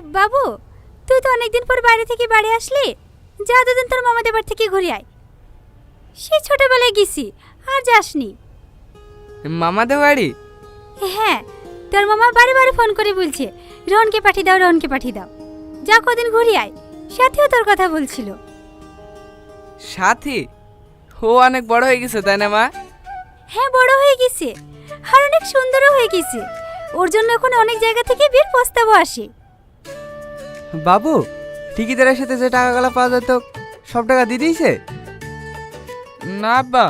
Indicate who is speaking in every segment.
Speaker 1: বাবু, তুই তো অনেকদিন পর বাইরে থেকে বাড়ি আসলি, যা দুদিন তোর মামাদের বাড়ি থেকে ঘুরে আয়। সেই ছোটবেলায় গেছি, আর যাসনি।
Speaker 2: মামাদের বাড়ি?
Speaker 1: হ্যাঁ, তোর মামা বারে বারে ফোন করে বলছে রোহনকে পাঠিয়ে দাও, রোহনকে পাঠিয়ে দাও। যা কদিন ঘুরে আয়। সাথীও তোর কথা বলছিল।
Speaker 2: সাথী? ও অনেক বড় হয়ে গেছে তাই না মা?
Speaker 1: হ্যাঁ, বড় হয়ে গেছে, আর অনেক সুন্দরও হয়ে গেছে। ওর জন্য এখন অনেক জায়গা থেকে বিয়ের প্রস্তাবও আসে।
Speaker 3: বাবু, ঠিকিদারের সাথে যে টাকাগুলো পাওয়া যেত সব টাকা দিয়ে দিয়েছে?
Speaker 2: না আব্বা,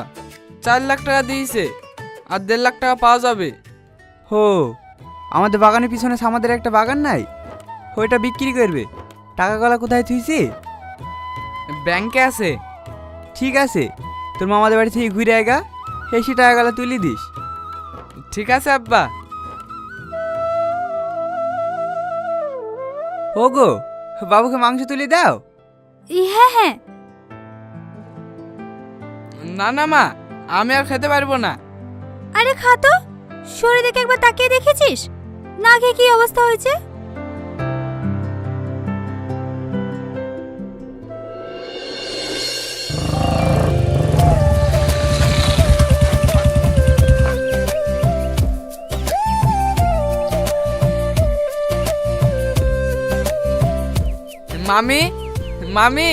Speaker 2: 4 লাখ টাকা দিয়েছে, আর 1.5 লাখ টাকা পাওয়া যাবে।
Speaker 3: হো, আমাদের বাগানের পিছনে আমাদের একটা বাগান নাই, ওইটা বিক্রি করবে। টাকাগুলো কোথায় থুইছি?
Speaker 2: ব্যাংকে আছে।
Speaker 3: ঠিক আছে, তোর মামাদের বাড়ি থেকে ঘুরে আয়গা, এসে টাকাগুলো তুলে দিস।
Speaker 2: ঠিক আছে আব্বা।
Speaker 3: ও গো, বাবুকে মাংস তুলে দাও।
Speaker 1: হ্যাঁ হ্যাঁ।
Speaker 2: না না মা, আমি আর খেতে পারবো না।
Speaker 1: আরে খা তো, শরীর দেখে একবার তাকিয়ে দেখেছিস না, খেয়ে কি অবস্থা হয়েছে?
Speaker 2: মামি, মামি।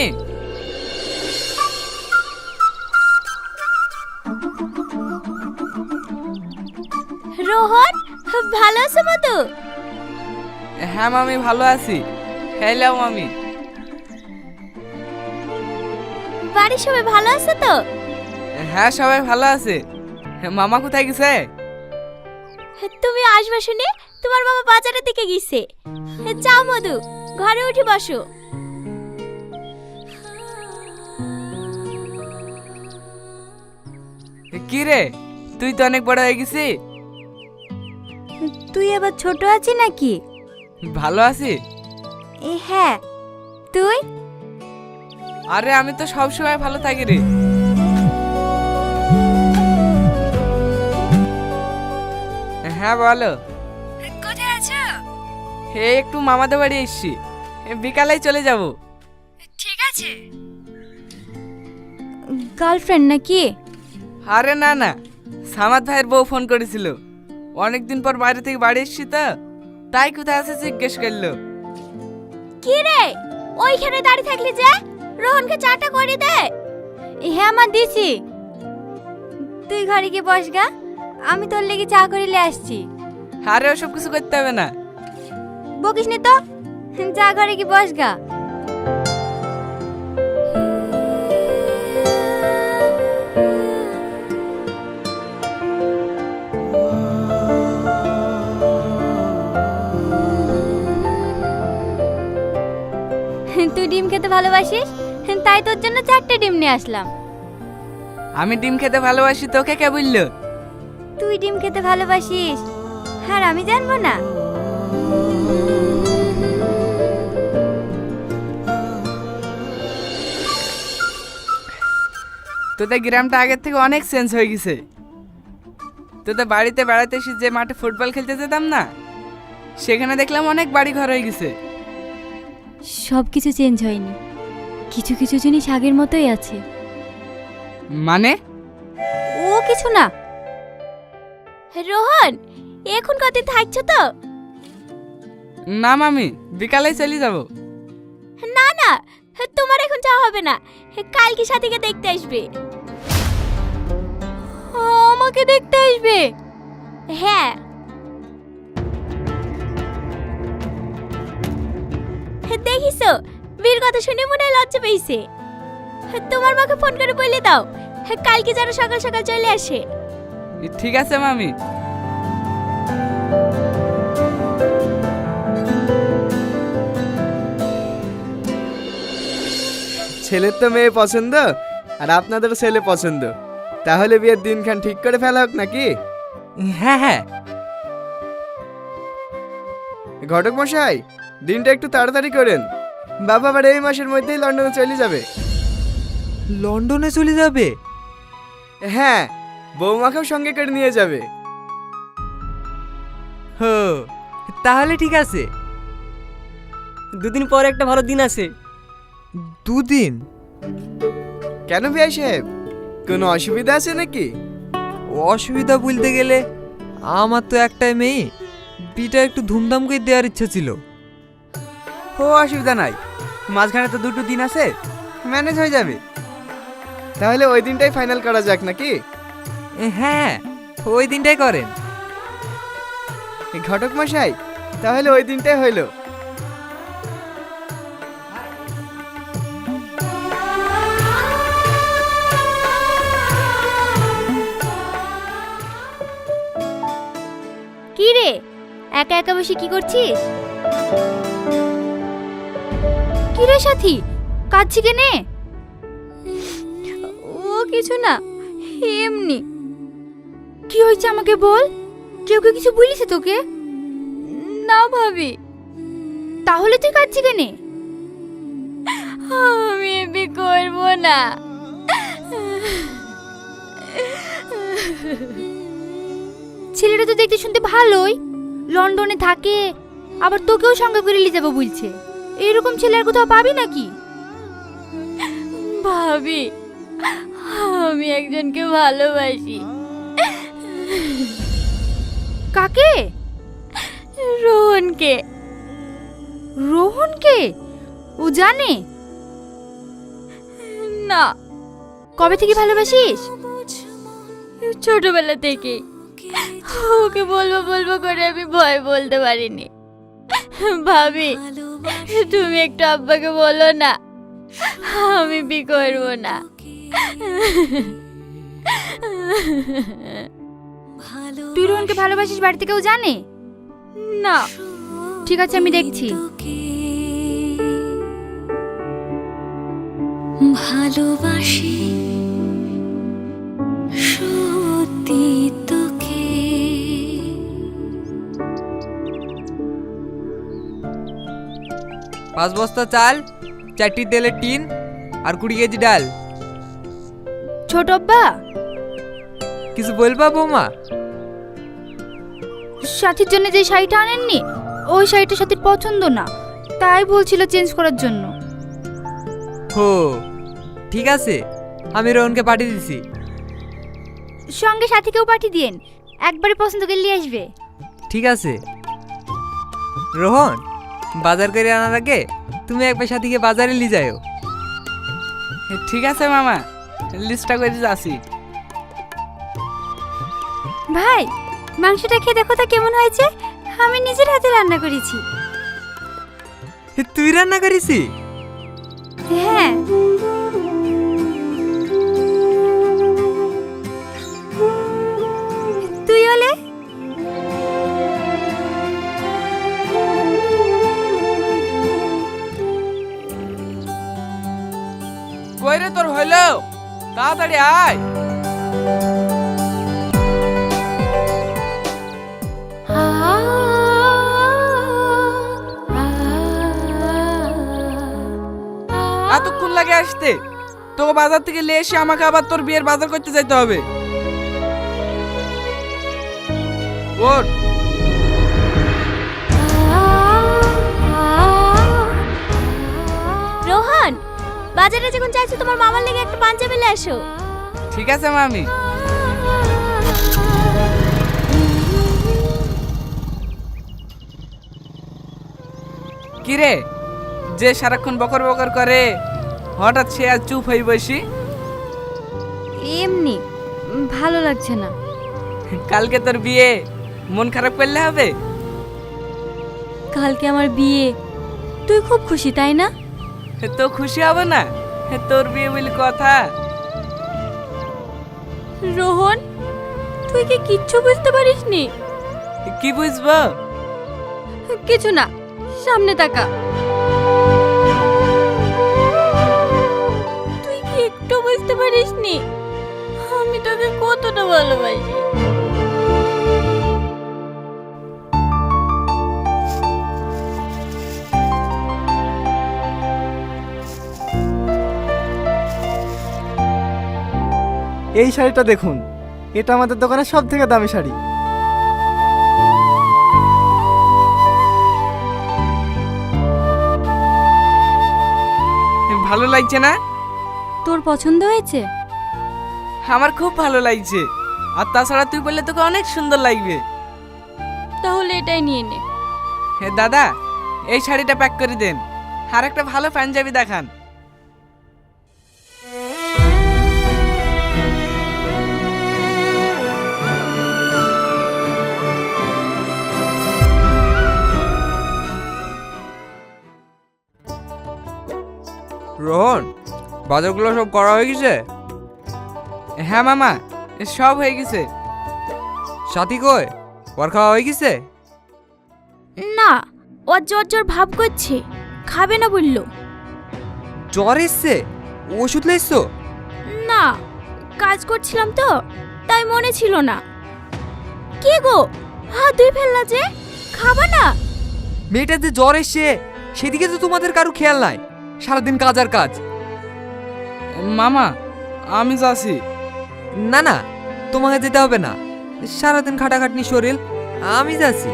Speaker 1: রোহন, ভালো আছো মতো?
Speaker 2: হ্যাঁ মামি, ভালো আছি। হ্যালো মামি।
Speaker 1: বাড়ির সবাই ভালো আছে তো?
Speaker 2: হ্যাঁ, সবাই ভালো আছে। মামা কোথায় গেছে?
Speaker 1: তুমি আসবে শুনে তোমার বাবা বাজারের দিকে গেছে। যাও মধু, ঘরে উঠে বসো।
Speaker 2: কি রে, তুই তো অনেক বড় হয়ে গেছি।
Speaker 1: তুই আবার ছোট আছিস নাকি?
Speaker 2: ভালো আছি।
Speaker 1: হ্যাঁ, তুই?
Speaker 2: আরে আমি তো সব সময় ভালো থাকি রে। হ্যাঁ বলো।
Speaker 1: কোথায় আছো?
Speaker 2: হে, একটু মামাদের বাড়ি এসছি, বিকালেই চলে যাব।
Speaker 1: ঠিক আছে। গার্লফ্রেন্ড নাকি?
Speaker 2: আরে না না, সামাদ ভাইয়ের বউ ফোন করেছিল, অনেকদিন পর বাইরে থেকে বাড়ি এসছি তো, তাই কোথায় আছে জিজ্ঞেস করলো।
Speaker 1: কি রে, ওইখানে দাঁড়িয়ে থাকলি যে? রোহনকে চাটা করে দে। হ্যাঁ মা, দিছি। তুই ঘরে গিয়ে বস গা, আমি তোর লেগে চা করে নিয়ে আসছি।
Speaker 2: আরে ওসব কিছু করতে হবে না।
Speaker 1: বকিস নি তো, যা ঘরে গিয়ে বস গা। তুই ডিম খেতে ভালোবাসিস, তাই তোর জন্য 4টে ডিম নিয়ে আসলাম।
Speaker 2: আমি ডিম খেতে ভালোবাসি, তোকে কে বললো?
Speaker 1: তুই ডিম খেতে ভালোবাসিস আর আমি জানবো না?
Speaker 2: তোদের গ্রামটা আগের থেকে অনেক চেঞ্জ হয়ে গেছে। তোদের বাড়িতে বেড়াতে এসে যে মাঠে ফুটবল খেলতে যেতাম না, সেখানে দেখলাম অনেক বাড়ি ঘর হয়ে গেছে।
Speaker 1: সব কিছু চেঞ্জ হয়নি, কিছু কিছু জিনিস আগের মতোই আছে।
Speaker 2: মানে?
Speaker 1: ও কিছু না। রোহন, এখন কতদিন থাকছো তো?
Speaker 2: না মামি, বিকালেই চলে যাব।
Speaker 1: না না, তোমার এখন যাওয়া হবে না, কালকে সাথীকে দেখতে আসবে। আমাকে দেখতে আসবে? হ্যাঁ। দেখিছো, বীর কথা শুনে মনে হয় লজ্জা পেয়েছে। তোমার মাকে ফোন করে বলে দাও কালকে যেন সকাল সকাল চলে আসে।
Speaker 2: ঠিক আছে মামি।
Speaker 3: ছেলের তো মেয়ে পছন্দ, আর আপনাদেরও ছেলে পছন্দ, তাহলে বিয়ের দিনখান ঠিক করে ফেলা হোক নাকি?
Speaker 2: হ্যাঁ হ্যাঁ।
Speaker 3: ঘটক মশাই, দিনটা একটু তাড়াতাড়ি করেন, বাবা আবার এই মাসের মধ্যেই লন্ডনে চলে যাবে।
Speaker 4: লন্ডনে চলে যাবে?
Speaker 3: হ্যাঁ, বৌমাকেও সঙ্গে করে নিয়ে যাবে।
Speaker 4: হো, তাহলে ঠিক আছে।
Speaker 5: দুদিন পর একটা ভালো দিন আছে।
Speaker 4: দুদিন?
Speaker 6: কেন ভাই সাহেব, কোনো অসুবিধা আছে নাকি?
Speaker 4: অসুবিধা বলতে গেলে আমার তো একটাই মেয়ে, বিটা একটু ধুমধাম করে দেওয়ার ইচ্ছা ছিল।
Speaker 3: ও অসুবিধা নাই, মাঝখানে তো দুটো দিন আছে, ম্যানেজ হয়ে যাবে।
Speaker 6: তাহলে ওই দিনটাই ফাইনাল করা যাক নাকি?
Speaker 4: হ্যাঁ, ওই দিনটাই করেন।
Speaker 6: এই ঘটক মশাই, তাহলে ওই দিনটাই হইলো।
Speaker 1: কি রে, একা একা বসে কি করছিস? কি রে সাথী, কাঁদছি কেনে? ও কিছু না, এমনি। কি হয়েছে আমাকে বল, কেউ কেউ কিছু বলিস তোকে? না ভাবি। তাহলে তুই কাঁদছি কেনে? আমি এমনি করবো না। ছেলেটা তো দেখতে শুনতে ভালোই, লন্ডনে থাকে, আবার তোকেও সঙ্গে করে নিয়ে যাবো বলছে। এরকম ছেলে আর কোথাও পাবি নাকি? ভাবি, আমি একজনকে ভালোবাসি। কাকে? রোহনকে। রোহনকে? ও জানে? না। কবে থেকে ভালোবাসিস? ছোটবেলা থেকে। ওকে বলবো বলবো করে আমি ভয় বলতে পারিনি। ভাবি, তুমি একটু আব্বাকে বলো না, আমি বিয়ে করবো না। তুই রোহনকে ভালোবাসিস, বাড়িতে কেউ জানে? না। ঠিক আছে, আমি দেখছি।
Speaker 7: ভালোবাসি সত্যি তোকে।
Speaker 4: 5 বস্তা চাল, 4টি তেলের টিন আর 20 কেজি ডাল।
Speaker 1: ছোট আব্বা,
Speaker 4: কিছু বলবা বৌমা?
Speaker 1: সাথীর জন্য যে শাড়িটা আনেননি, ওই শাড়িটা সাথীর পছন্দ না, তাই বলছিল চেঞ্জ করার জন্য।
Speaker 4: হো, ঠিক আছে, আমি রোহনকে পাঠিয়ে দিছি।
Speaker 1: সঙ্গে সাথীকেও পাঠিয়ে দিন, একবারে পছন্দ করে নিয়ে আসবে।
Speaker 4: ঠিক আছে। রোহন, বাজার করে আনার আগে তুমি একবার সাথীকে বাজারে নিয়ে যাও।
Speaker 2: ঠিক আছে মামা, লিস্টটা করে যাচ্ছি।
Speaker 1: ভাই, মাংসটা খেয়ে দেখো তা কেমন হয়েছে, আমি নিজের হাতে রান্না করেছি।
Speaker 4: তুই রান্না করিসি?
Speaker 1: হ্যাঁ। তুই হলে?
Speaker 2: কই রে তোর হইলো? তাড়াতাড়ি আয়। এতক্ষণ লাগে আসতে? তোকে বাজার থেকে নিয়ে এসে আমাকে আবার তোর বিয়ের বাজার করতে যাইতে হবে। ওঠ।
Speaker 1: রোহন, বাজারে যখন যাইছো তোমার মামার লেগে একটা পাঞ্জাবি নিয়ে এসো।
Speaker 2: ঠিক আছে মামি। কিরে, যে সারাক্ষণ বকর বকর করে, হঠাৎ সে আর চুপ হয়ে বসি?
Speaker 1: এমনি, ভালো লাগছে না।
Speaker 2: কালকে তোর বিয়ে, মন খারাপ করলে হবে?
Speaker 1: কালকে আমার বিয়ে, তুই খুব খুশি তাই না?
Speaker 2: তো খুশি হব না, তোর বিয়ে বলে কথা।
Speaker 1: রোহন, তুই কি কিচ্ছু বুঝতে পারিসনি?
Speaker 2: কি বুঝবো?
Speaker 1: কিছু না, সামনে তাকা। তুই কি একটু বুঝতে পারিসনি আমি তোকে কতটা ভালোবাসি?
Speaker 6: এই শাড়িটা দেখুন, এটা আমাদের দোকানের সব থেকে দামি শাড়ি।
Speaker 2: ভালো লাগছে না?
Speaker 1: তোর পছন্দ হয়েছে?
Speaker 2: আমার খুব ভালো লাগছে। আর তাছাড়া তুই বললে তোকে অনেক সুন্দর লাগবে।
Speaker 1: তাহলে এটাই নিয়ে নে।
Speaker 2: হে দাদা, এই শাড়িটা প্যাক করে দেন। আর একটা ভালো পাঞ্জাবি দেখান।
Speaker 4: রোহন, বাজারগুলো সব করা হয়ে গেছে?
Speaker 2: হ্যাঁ মামা, সব হয়ে গেছে।
Speaker 4: সাথী কই? ওর খাওয়া হয়ে গেছে?
Speaker 1: না, ও জ্বর জ্বর ভাব করছে, খাবে না বললো।
Speaker 4: জ্বর এসছে? ওষুধ লেসছো?
Speaker 1: না, কাজ করছিলাম তো, তাই মনে ছিল না। কি গো, হাত ধুই ফেললা যে, খাবা না?
Speaker 4: মেয়েটা যে জ্বর এসছে সেদিকে তো তোমাদের কারো খেয়াল নাই। সারাদিন কাজ আর কাজ।
Speaker 2: মামা, আমি যাচ্ছি।
Speaker 4: না না, তোমাকে যেতে হবে না। সারাদিন খাটাখাটনি শরীর, আমি যাচ্ছি।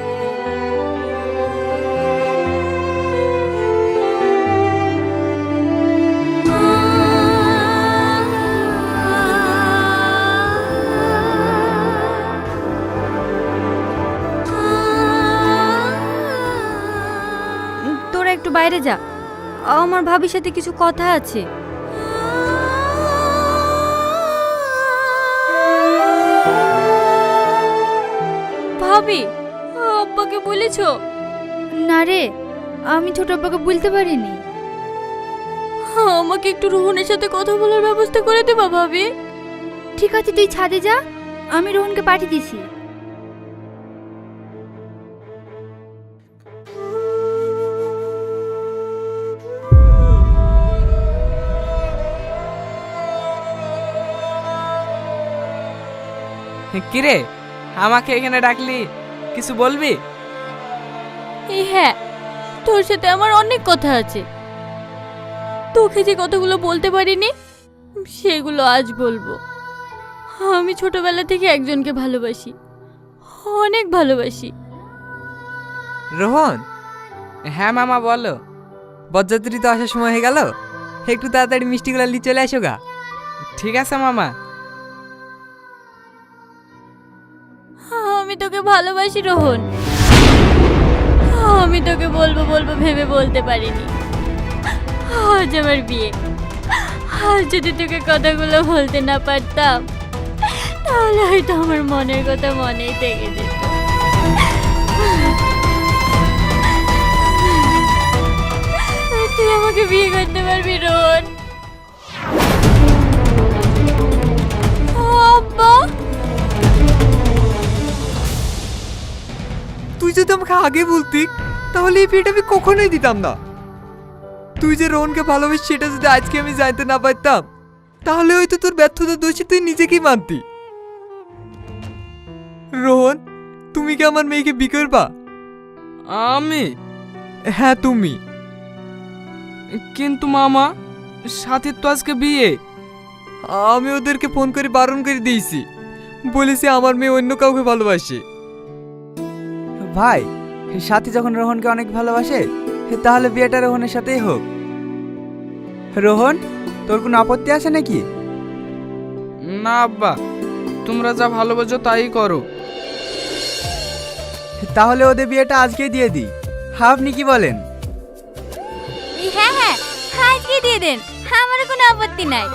Speaker 1: তোরা একটু বাইরে যা, আমার ভাবির সাথে কিছু কথা আছে। ভাবি, আব্বাকে বলেছো? না রে, আমি ছোট আব্বাকে বলতে পারিনি। আমাকে একটু রোহনের সাথে কথা বলার ব্যবস্থা করে দেবা ভাবি? ঠিক আছে, তুই ছাদে যা, আমি রোহনকে পাঠিয়ে দিছি।
Speaker 2: কিরে, আমাকে এখানে ডাকলি, কিছু বলবি?
Speaker 1: হ্যাঁ, তোর সাথে আমার অনেক কথা আছে। তোকে যে কথাগুলো বলতে পারিনি সেগুলো আজ বলবো। আমি ছোটবেলা থেকে একজনকে ভালোবাসি, অনেক ভালোবাসি।
Speaker 4: রোহন,
Speaker 2: হ্যাঁ মামা, বলো।
Speaker 4: বরযাত্রী তো আসার সময় হয়ে গেল, একটু তাড়াতাড়ি মিষ্টিগুলো নিয়ে চলে আসো গা।
Speaker 2: ঠিক আছে মামা।
Speaker 1: আমি তোকে ভালোবাসি রোহন, আমি তোকে বলবো বলবো ভেবে বলতে পারিনি। আজ আমার বিয়ে, আজ যদি তোকে কথাগুলো বলতে না পারতাম তাহলে হয়তো আমার মনের কথা মনেই থেকে যেত। তুই আমাকে বিয়ে করতে পারবি রোহন? আব্বা,
Speaker 4: তুই যদি আমাকে আগে বলতি তাহলে এই বিয়েটা আমি কখনোই দিতাম না। তুই যে রোহনকে ভালোবাসি সেটা যদি আজকে আমি জানতে না পারতাম তাহলে হয়তো তোর ব্যর্থতা দোষী তুই নিজেকেই মানতি। রোহন, তুমি কি আমার মেয়েকে বিয়ে করবা?
Speaker 2: আমি?
Speaker 4: হ্যাঁ তুমি।
Speaker 2: কিন্তু মামা, সাথীর তো আজকে বিয়ে।
Speaker 4: আমি ওদেরকে ফোন করে বারণ করে দিয়েছি, বলেছি আমার মেয়ে অন্য কাউকে ভালোবাসে।
Speaker 3: ভাই, সাথী যখন রোহনকে অনেক ভালোবাসে তাহলে বিয়েটা রোহনের সাথেই হোক। রোহন, তোর কোনো আপত্তি আছে নাকি?
Speaker 2: না আব্বা, তোমরা যা ভালোবাসো তাই করো।
Speaker 3: তাহলে ওদের বিয়েটা আজকেই দিয়ে দিই, আপনি কি বলেন?
Speaker 1: হ্যাঁ হ্যাঁ, আজকে দিয়ে দেন, আমার কোনো আপত্তি নাই।